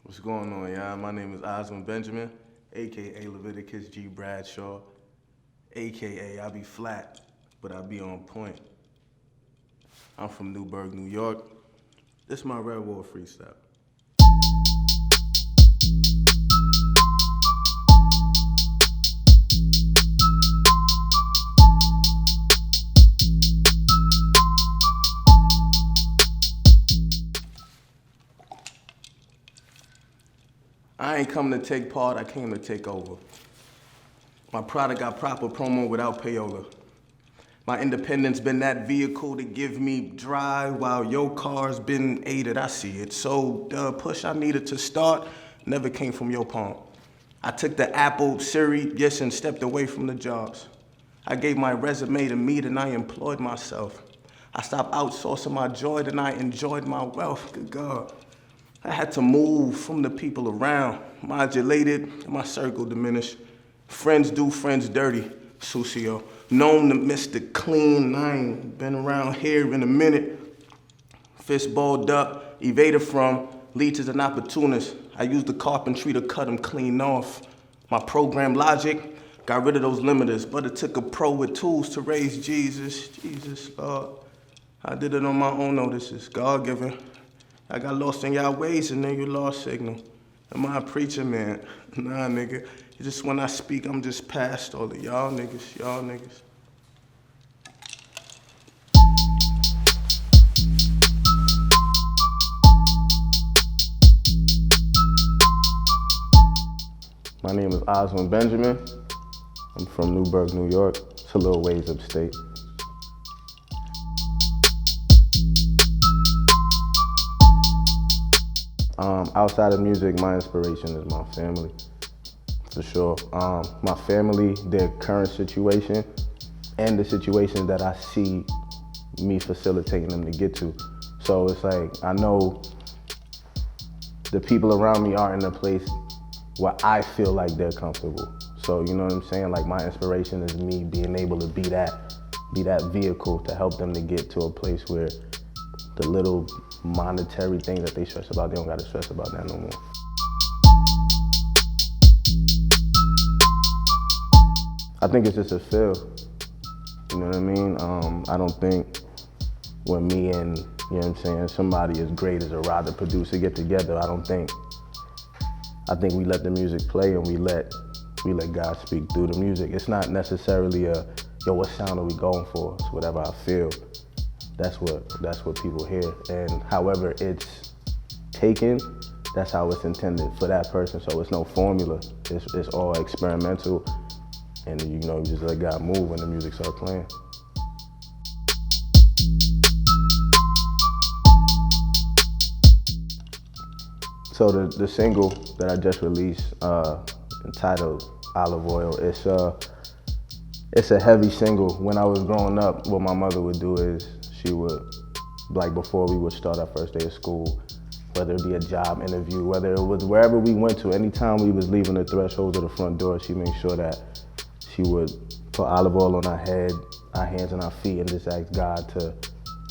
What's going on, y'all? My name is Oswin Benjamin, aka Leviticus G. Bradshaw, aka I be flat, but I be on point. I'm from Newburg, New York. This is my Red Wall Freestyle. I ain't come to take part, I came to take over. My product got proper promo without payola. My independence been that vehicle to give me drive while your car's been aided, I see it. So the push I needed to start never came from your palm. I took the Apple, Siri, yes, and stepped away from the jobs. I gave my resume to me, then I employed myself. I stopped outsourcing my joy, then I enjoyed my wealth, good God. I had to move from the people around, modulated, my circle diminished. Friends do friends dirty, Sucio. Known to Mr. Clean, I ain't been around here in a minute. Fist balled up, evaded from, leeches and opportunists. I used the carpentry to cut them clean off. My program logic got rid of those limiters, but it took a pro with tools to raise Jesus, Lord. I did it on my own, no, this is God-given. I got lost in y'all ways and then you lost signal. Am I a preacher, man? Nah, nigga. It's just when I speak, I'm just past all of y'all niggas. My name is Oswin Benjamin. I'm from Newburg, New York. It's a little ways upstate. Outside of music, my inspiration is my family, for sure. My family, their current situation, and the situations that I see me facilitating them to get to. So it's like, I know the people around me are in a place where I feel like they're comfortable. So you know what I'm saying? Like my inspiration is me being able to be that vehicle to help them to get to a place where the little monetary things that they stress about, they don't gotta stress about that no more. I think it's just a feel, you know what I mean? I don't think when me and, you know what I'm saying, somebody as great as a Rod, the producer, get together, I think we let the music play and we let God speak through the music. It's not necessarily yo, what sound are we going for? It's whatever I feel. That's what people hear. And however it's taken, that's how it's intended for that person. So it's no formula. It's all experimental. And you just let God move when the music starts playing. So the single that I just released, entitled Olive Oil, it's a heavy single. When I was growing up, what my mother would do is she would, like before we would start our first day of school, whether it be a job interview, whether it was wherever we went to, anytime we was leaving the threshold of the front door, she made sure that she would put olive oil on our head, our hands and our feet, and just ask God to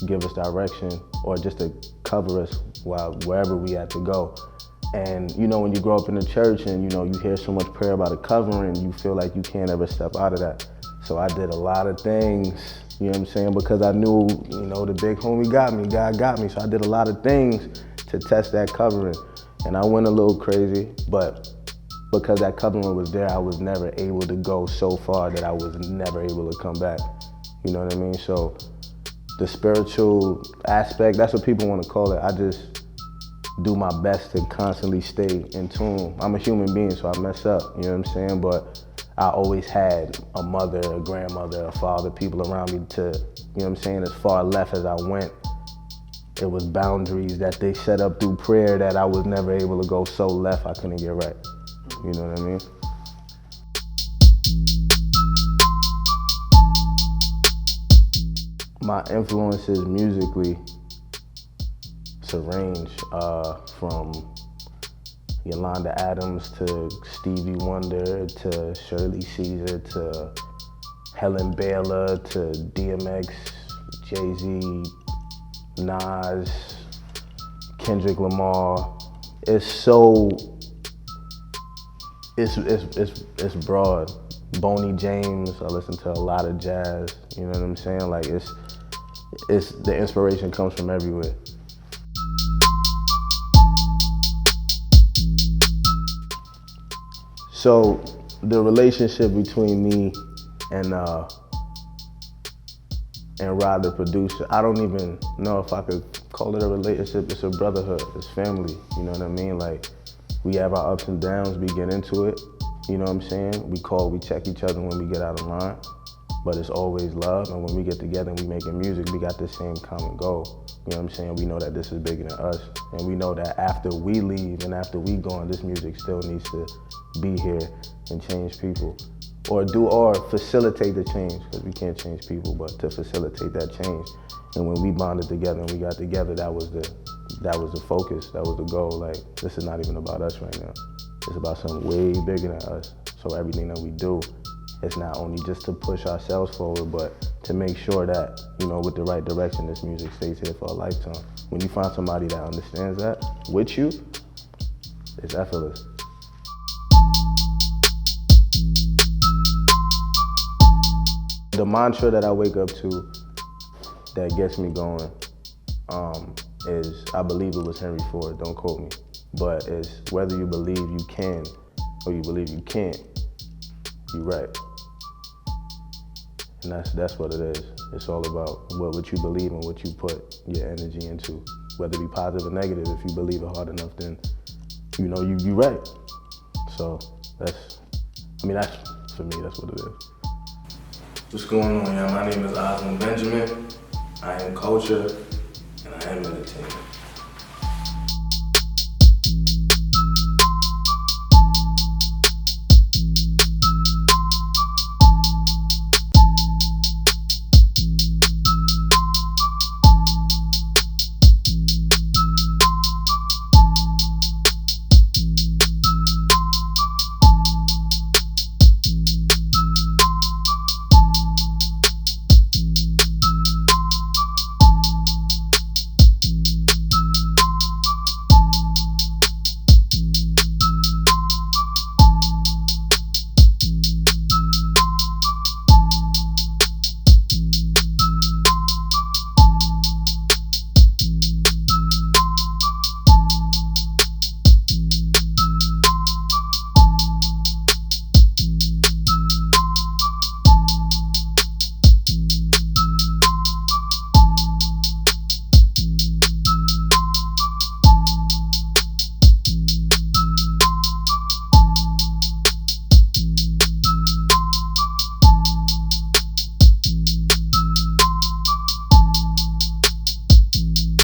give us direction or just to cover us wherever we had to go. And when you grow up in the church and you hear so much prayer about a covering, you feel like you can't ever step out of that. So I did a lot of things, you know what I'm saying? Because I knew, the big homie got me, God got me. So I did a lot of things to test that covering. And I went a little crazy, but because that covering was there, I was never able to go so far that I was never able to come back. You know what I mean? So the spiritual aspect, that's what people want to call it. I just do my best to constantly stay in tune. I'm a human being, so I mess up, you know what I'm saying? But I always had a mother, a grandmother, a father, people around me to, as far left as I went. It was boundaries that they set up through prayer that I was never able to go so left I couldn't get right. You know what I mean? My influences musically, it's a range from Yolanda Adams to Stevie Wonder to Shirley Caesar to Helen Baylor to DMX, Jay-Z, Nas, Kendrick Lamar, it's so, it's broad. Boney James, I listen to a lot of jazz, you know what I'm saying? Like it's the inspiration comes from everywhere. So the relationship between me and Rod, the producer, I don't even know if I could call it a relationship. It's a brotherhood, it's family, you know what I mean? Like, we have our ups and downs, we get into it, you know what I'm saying? We check each other when we get out of line, but it's always love, and when we get together and we making music, we got the same common goal. You know what I'm saying? We know that this is bigger than us, and we know that after we leave and after we gone, this music still needs to be here and change people. Or facilitate the change, because we can't change people, but to facilitate that change. And when we bonded together and we got together, that was the focus, that was the goal. Like, this is not even about us right now. It's about something way bigger than us. So everything that we do, it's not only just to push ourselves forward, but to make sure that, you know, with the right direction, this music stays here for a lifetime. When you find somebody that understands that with you, it's effortless. The mantra that I wake up to that gets me going is, I believe it was Henry Ford, don't quote me, but it's whether you believe you can or you believe you can't, you're right. And that's what it is. It's all about what you believe and what you put your energy into. Whether it be positive or negative, if you believe it hard enough, then you know you're right. So for me, that's what it is. What's going on, y'all? My name is Oswin Benjamin. I am culture, and I am entertainment.